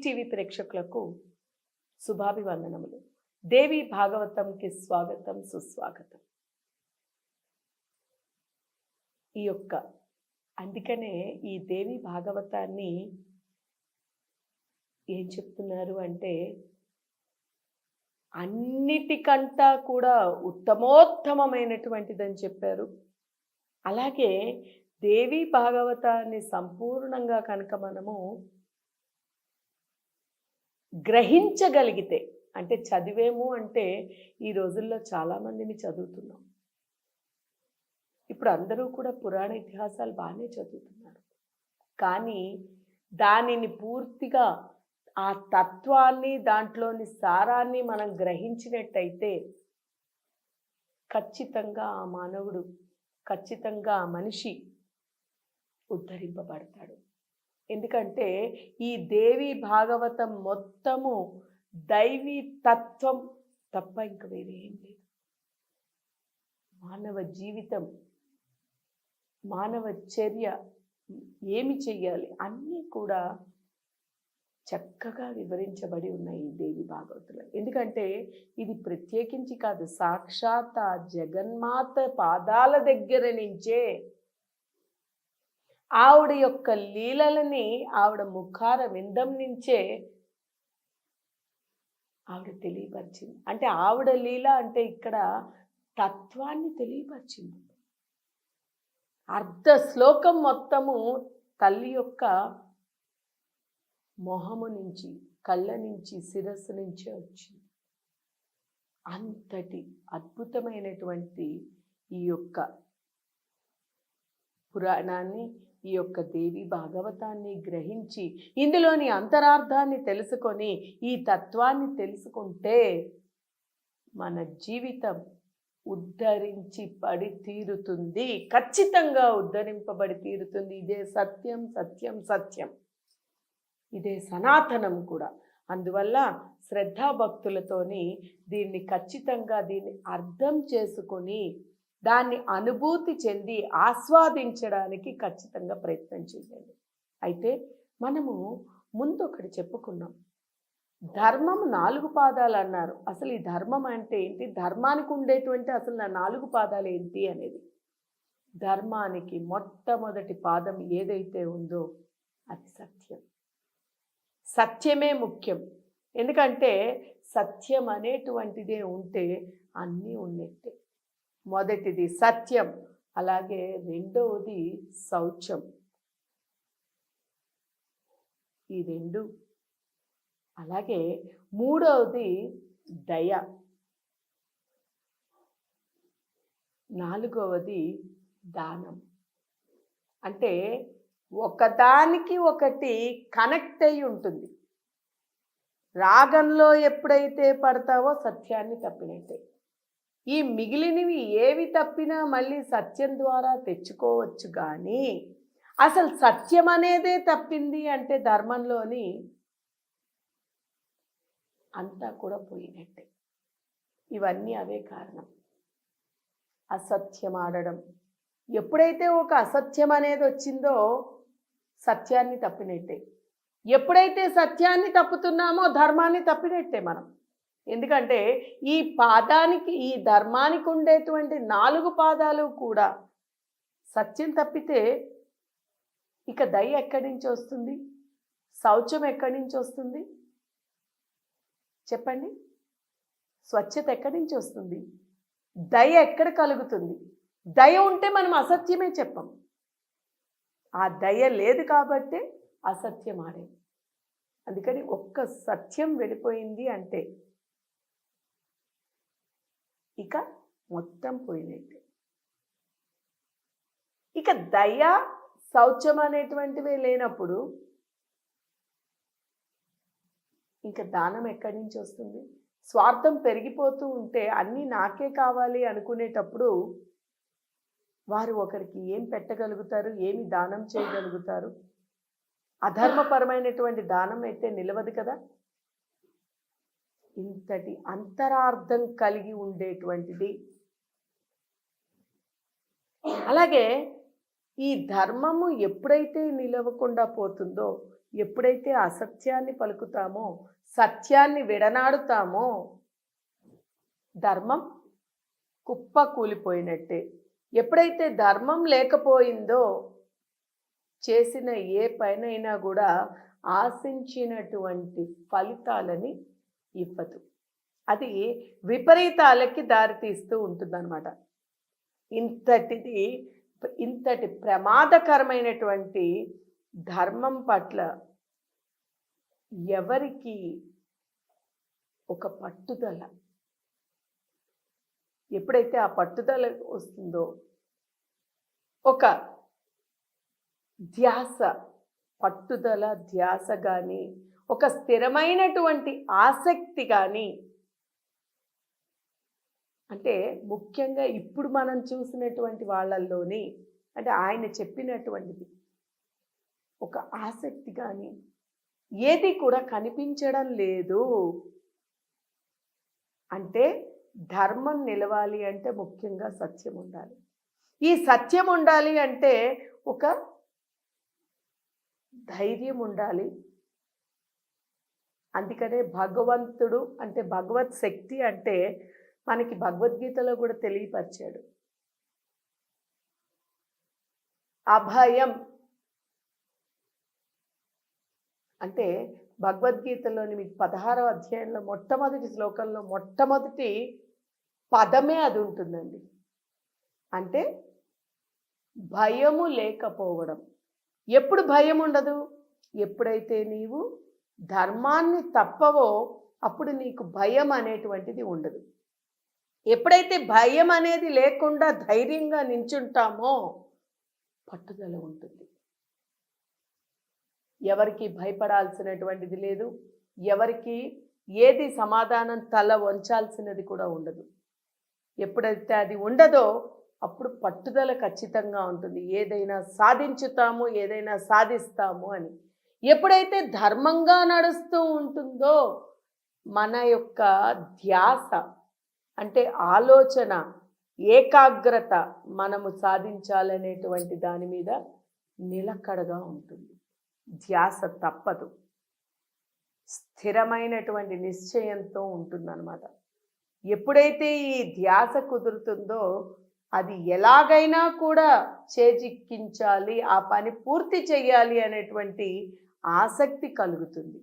ETV ప్రేక్షకులకు శుభాభివందనములు. దేవి భాగవతంకి స్వాగతం, సుస్వాగతం. అందుకనే ఈ దేవి భాగవతాన్ని ఏం చెప్తున్నారు అంటే, అన్నిటికంటా కూడా ఉత్తమోత్తమైనటువంటిదని చెప్పారు. అలాగే దేవి భాగవతాన్ని సంపూర్ణంగా కనుక మనము గ్రహించగలిగితే, అంటే చదివేము అంటే ఈ రోజుల్లో చాలామందిని చదువుతున్నాం. ఇప్పుడు అందరూ కూడా పురాణ ఇతిహాసాలు బాగానే చదువుతున్నారు. కానీ దానిని పూర్తిగా ఆ తత్వాన్ని, దాంట్లోని సారాన్ని మనం గ్రహించినట్టయితే ఖచ్చితంగా ఆ మానవుడు, ఖచ్చితంగా ఆ మనిషి ఉద్ధరింపబడతాడు. ఎందుకంటే ఈ దేవి భాగవతం మొత్తము దైవీ తత్వం తప్ప ఇంక వేరే ఏం లేదు. మానవ జీవితం, మానవ చర్య, ఏమి చెయ్యాలి అన్నీ కూడా చక్కగా వివరించబడి ఉన్నాయి ఈ దేవి భాగవతంలో. ఎందుకంటే ఇది ప్రత్యేకించి కాదు, సాక్షాత్ ఆ జగన్మాత పాదాల దగ్గర నుంచే ఆవిడ యొక్క లీలలని ఆవిడ ముఖార విందం నుంచే ఆవిడ తెలియపరిచింది. అంటే ఆవిడ లీల అంటే ఇక్కడ తత్వాన్ని తెలియపరిచింది. అర్ధ శ్లోకం మొత్తము తల్లి యొక్క మొహము నుంచి, కళ్ళ నుంచి, శిరస్సు నుంచే వచ్చింది. అంతటి అద్భుతమైనటువంటి ఈ యొక్క పురాణాన్ని, ఈ యొక్క దేవి భాగవతాన్ని గ్రహించి ఇందులోని అంతరార్థాన్ని తెలుసుకొని ఈ తత్వాన్ని తెలుసుకుంటే మన జీవితం ఉద్ధరించి పడి తీరుతుంది. ఖచ్చితంగా ఉద్ధరింపబడి తీరుతుంది. ఇదే సత్యం, సత్యం, సత్యం. ఇదే సనాతనం కూడా. అందువల్ల శ్రద్ధాభక్తులతోని దీన్ని ఖచ్చితంగా దీన్ని అర్థం చేసుకొని దాన్ని అనుభూతి చెంది ఆస్వాదించడానికి ఖచ్చితంగా ప్రయత్నం చేయండి. అయితే మనము ముందు ఒకటి చెప్పుకున్నాం, ధర్మం 4 పాదాలు అన్నారు. అసలు ఈ ధర్మం అంటే ఏంటి, ధర్మానికి ఉండేటువంటి అసలు నా 4 పాదాలు ఏంటి అనేది. ధర్మానికి మొట్టమొదటి పాదం ఏదైతే ఉందో అది సత్యం. సత్యమే ముఖ్యం. ఎందుకంటే సత్యం అనేటువంటిదే ఉంటే అన్నీ ఉన్నట్టే. మొదటిది సత్యం, అలాగే రెండవది శౌచం. ఈ రెండు. అలాగే మూడవది దయ, నాలుగవది దానం. అంటే ఒకదానికి ఒకటి కనెక్ట్ అయి ఉంటుంది. రాగంలో ఎప్పుడైతే పడతావో సత్యాన్ని తప్పినట్టే. ఈ మిగిలినవి ఏవి తప్పినా మళ్ళీ సత్యం ద్వారా తెచ్చుకోవచ్చు. కానీ అసలు సత్యం అనేదే తప్పింది అంటే ధర్మంలోని అంతా కూడా పోయినట్టే. ఇవన్నీ అవే కారణం. అసత్యం ఆడడం. ఎప్పుడైతే ఒక అసత్యం అనేది వచ్చిందో సత్యాన్ని తప్పినట్టే. ఎప్పుడైతే సత్యాన్ని తప్పుతున్నామో ధర్మాన్ని తప్పినట్టే మనం. ఎందుకంటే ఈ పాదానికి, ఈ ధర్మానికి ఉండేటువంటి 4 పాదాలు కూడా సత్యం తప్పితే ఇక దయ ఎక్కడి నుంచి వస్తుంది, శౌచం ఎక్కడి నుంచి వస్తుంది చెప్పండి, స్వచ్ఛత ఎక్కడి నుంచి వస్తుంది, దయ ఎక్కడ కలుగుతుంది? దయ ఉంటే మనం అసత్యమే చెప్పం. ఆ దయ లేదు కాబట్టే అసత్యం ఆడే. అందుకని ఒక్క సత్యం వెళ్ళిపోయింది అంటే ఇక మొత్తం పోయినట్టే. ఇక దయ, శౌచం అనేటువంటివి లేనప్పుడు ఇంకా దానం ఎక్కడి నుంచి వస్తుంది? స్వార్థం పెరిగిపోతూ ఉంటే అన్నీ నాకే కావాలి అనుకునేటప్పుడు వారు ఒకరికి ఏం పెట్టగలుగుతారు, ఏమి దానం చేయగలుగుతారు? అధర్మపరమైనటువంటి దానం అయితే నిలవదు కదా. ఇంతటి అంతరార్థం కలిగి ఉండేటువంటిది. అలాగే ఈ ధర్మము ఎప్పుడైతే నిలవకుండా పోతుందో ఎప్పుడైతే అసత్యాన్ని పలుకుతామో, సత్యాన్ని విడనాడుతామో ధర్మం కుప్ప కూలిపోయినట్టే. ఎప్పుడైతే ధర్మం లేకపోయిందో చేసిన ఏ పనైనా కూడా ఆశించినటువంటి ఫలితాలని ఇవ్వదు. అది విపరీతాలకి దారితీస్తూ ఉంటుందన్నమాట. ఇంతటి ప్రమాదకరమైనటువంటి ధర్మం పట్ల ఎవరికి ఒక పట్టుదల, ఎప్పుడైతే ఆ పట్టుదల వస్తుందో, ఒక ధ్యాస, పట్టుదల ధ్యాస కానీ, ఒక స్థిరమైనటువంటి ఆసక్తి కానీ, అంటే ముఖ్యంగా ఇప్పుడు మనం చూసినటువంటి వాళ్ళల్లోని, అంటే ఆయన చెప్పినటువంటిది ఒక ఆసక్తి కానీ ఏది కూడా కనిపించడం లేదు. అంటే ధర్మం నిలవాలి అంటే ముఖ్యంగా సత్యం ఉండాలి. ఈ సత్యం ఉండాలి అంటే ఒక ధైర్యం ఉండాలి. అందుకనే భగవంతుడు అంటే భగవత్ శక్తి అంటే మనకి భగవద్గీతలో కూడా తెలియపరిచాడు. అభయం అంటే భగవద్గీతలోని మీకు 16వ అధ్యాయంలో మొట్టమొదటి శ్లోకంలో మొట్టమొదటి పదమే అది ఉంటుందండి. అంటే భయము లేకపోవడం. ఎప్పుడు భయం ఉండదు? ఎప్పుడైతే నీవు ధర్మాన్ని తప్పవో అప్పుడు నీకు భయం అనేటువంటిది ఉండదు. ఎప్పుడైతే భయం అనేది లేకుండా ధైర్యంగా నించుంటామో పట్టుదల ఉంటుంది. ఎవరికి భయపడాల్సినటువంటిది లేదు. ఎవరికి ఏది సమాధానం తల వంచాల్సినది కూడా ఉండదు. ఎప్పుడైతే అది ఉండదో అప్పుడు పట్టుదల ఖచ్చితంగా ఉంటుంది. ఏదైనా సాధించుతాము, ఏదైనా సాధిస్తాము అని. ఎప్పుడైతే ధర్మంగా నడుస్తూ ఉంటుందో మన యొక్క ధ్యాస అంటే ఆలోచన, ఏకాగ్రత మనము సాధించాలనేటువంటి దాని మీద నిలకడగా ఉంటుంది. ధ్యాస తప్పదు, స్థిరమైనటువంటి నిశ్చయంతో ఉంటుందన్నమాట. ఎప్పుడైతే ఈ ధ్యాస కుదురుతుందో అది ఎలాగైనా కూడా చేజిక్కించాలి, ఆ పని పూర్తి చేయాలి అనేటువంటి ఆసక్తి కలుగుతుంది.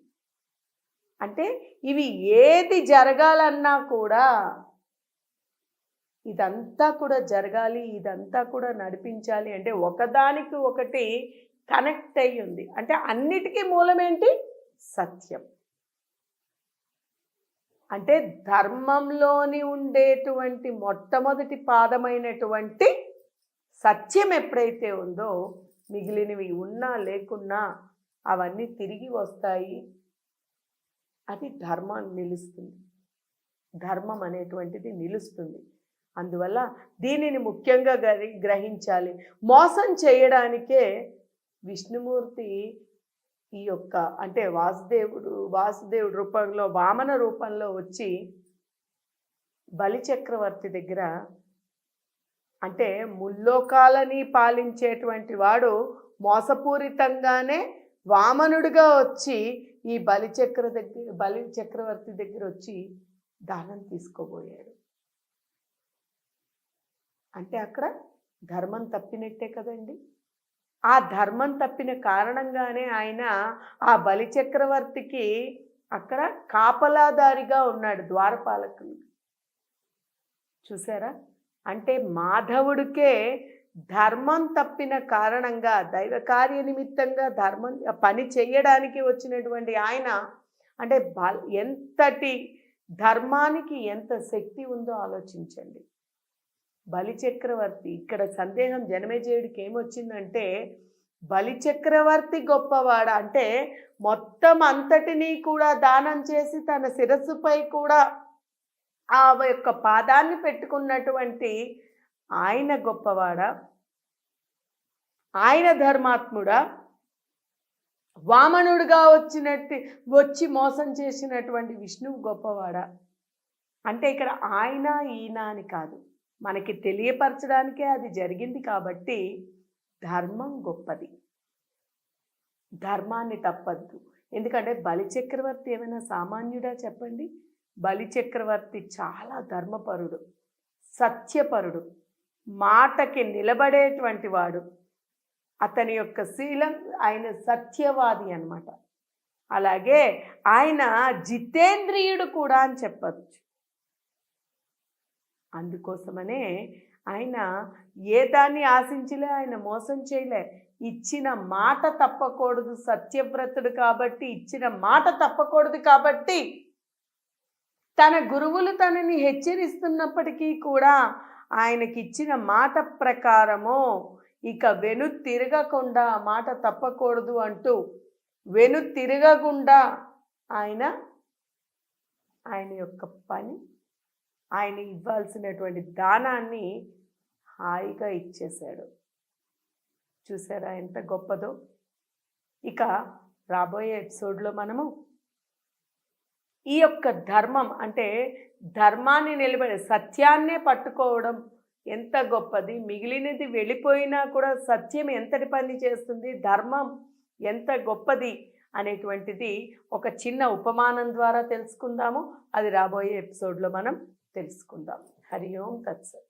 అంటే ఇవి ఏది జరగాలన్నా కూడా ఇదంతా కూడా జరగాలి, ఇదంతా కూడా నడిపించాలి అంటే ఒకదానికి ఒకటి కనెక్ట్ అయ్యి ఉంది. అంటే అన్నిటికీ మూలమేంటి? సత్యం. అంటే ధర్మంలోని ఉండేటువంటి మొట్టమొదటి పాదమైనటువంటి సత్యం ఎప్పుడైతే ఉందో మిగిలినవి ఉన్నా లేకున్నా అవన్నీ తిరిగి వస్తాయి. అది ధర్మం నిలుస్తుంది. ధర్మం అనేటువంటిది నిలుస్తుంది. అందువల్ల దీనిని ముఖ్యంగా గ్రహించాలి. మోసం చేయడానికే విష్ణుమూర్తి ఈ యొక్క అంటే వాసుదేవుడు రూపంలో వామన రూపంలో వచ్చి బలిచక్రవర్తి దగ్గర, అంటే ముల్లోకాలని పాలించేటువంటి వాడు మోసపూరితంగానే వామనుడిగా వచ్చి ఈ బలిచక్రవర్తి దగ్గర వచ్చి దానం తీసుకోబోయాడు. అంటే అక్కడ ధర్మం తప్పినట్టే కదండి. ఆ ధర్మం తప్పిన కారణంగానే ఆయన ఆ బలిచక్రవర్తికి అక్కడ కాపలాదారిగా ఉన్నాడు, ద్వారపాలకులు. చూసారా? అంటే మాధవుడికే ధర్మం తప్పిన కారణంగా, దైవ కార్య నిమిత్తంగా ధర్మం పని చేయడానికి వచ్చినటువంటి ఆయన అంటే ఎంతటి ధర్మానికి ఎంత శక్తి ఉందో ఆలోచించండి. బలిచక్రవర్తి, ఇక్కడ సందేహం జనమేజయుడికి ఏమొచ్చిందంటే బలిచక్రవర్తి గొప్పవాడ, అంటే మొత్తం అంతటినీ కూడా దానం చేసి తన శిరస్సుపై కూడా ఆ యొక్క పాదాన్ని పెట్టుకున్నటువంటి ఆయన గొప్పవాడా, ఆయన ధర్మాత్ముడా, వామనుడుగా వచ్చి మోసం చేసినటువంటి విష్ణువు గొప్పవాడా? అంటే ఇక్కడ ఆయన ఈయన అని కాదు, మనకి తెలియపరచడానికే అది జరిగింది. కాబట్టి ధర్మం గొప్పది. ధర్మాన్ని తప్పద్దు. ఎందుకంటే బలిచక్రవర్తి ఏమైనా సామాన్యుడా చెప్పండి? బలిచక్రవర్తి చాలా ధర్మపరుడు, సత్యపరుడు, మాటకి నిలబడేటువంటి వాడు. అతని యొక్క శీలం, ఆయన సత్యవాది అన్నమాట. అలాగే ఆయన జితేంద్రియుడు కూడా అని చెప్పచ్చు. అందుకోసమనే ఆయన ఏ దాన్ని ఆశించలే, ఆయన మోసం చేయలే. ఇచ్చిన మాట తప్పకూడదు, సత్యవ్రతుడు కాబట్టి ఇచ్చిన మాట తప్పకూడదు కాబట్టి తన గురువులు తనని హెచ్చరిస్తున్నప్పటికీ కూడా ఆయనకి ఇచ్చిన మాట ప్రకారము ఇక తిరగకుండా మాట తప్పకూడదు అంటూ తిరగకుండా ఆయన యొక్క పని, ఆయన ఇవ్వాల్సినటువంటి దానాన్ని హాయిగా ఇచ్చేశాడు. చూసారా ఎంత గొప్పదో. ఇక రాబోయే ఎపిసోడ్లో మనము ఈ యొక్క ధర్మం అంటే ధర్మాన్ని నిలబడే సత్యాన్నే పట్టుకోవడం ఎంత గొప్పది, మిగిలినది వెళ్ళిపోయినా కూడా సత్యం ఎంతటి పని చేస్తుంది, ధర్మం ఎంత గొప్పది అనేటువంటిది ఒక చిన్న ఉపమానం ద్వారా తెలుసుకుందాము. అది రాబోయే ఎపిసోడ్లో మనం తెలుసుకుందాం. హరి ఓం తత్సత్.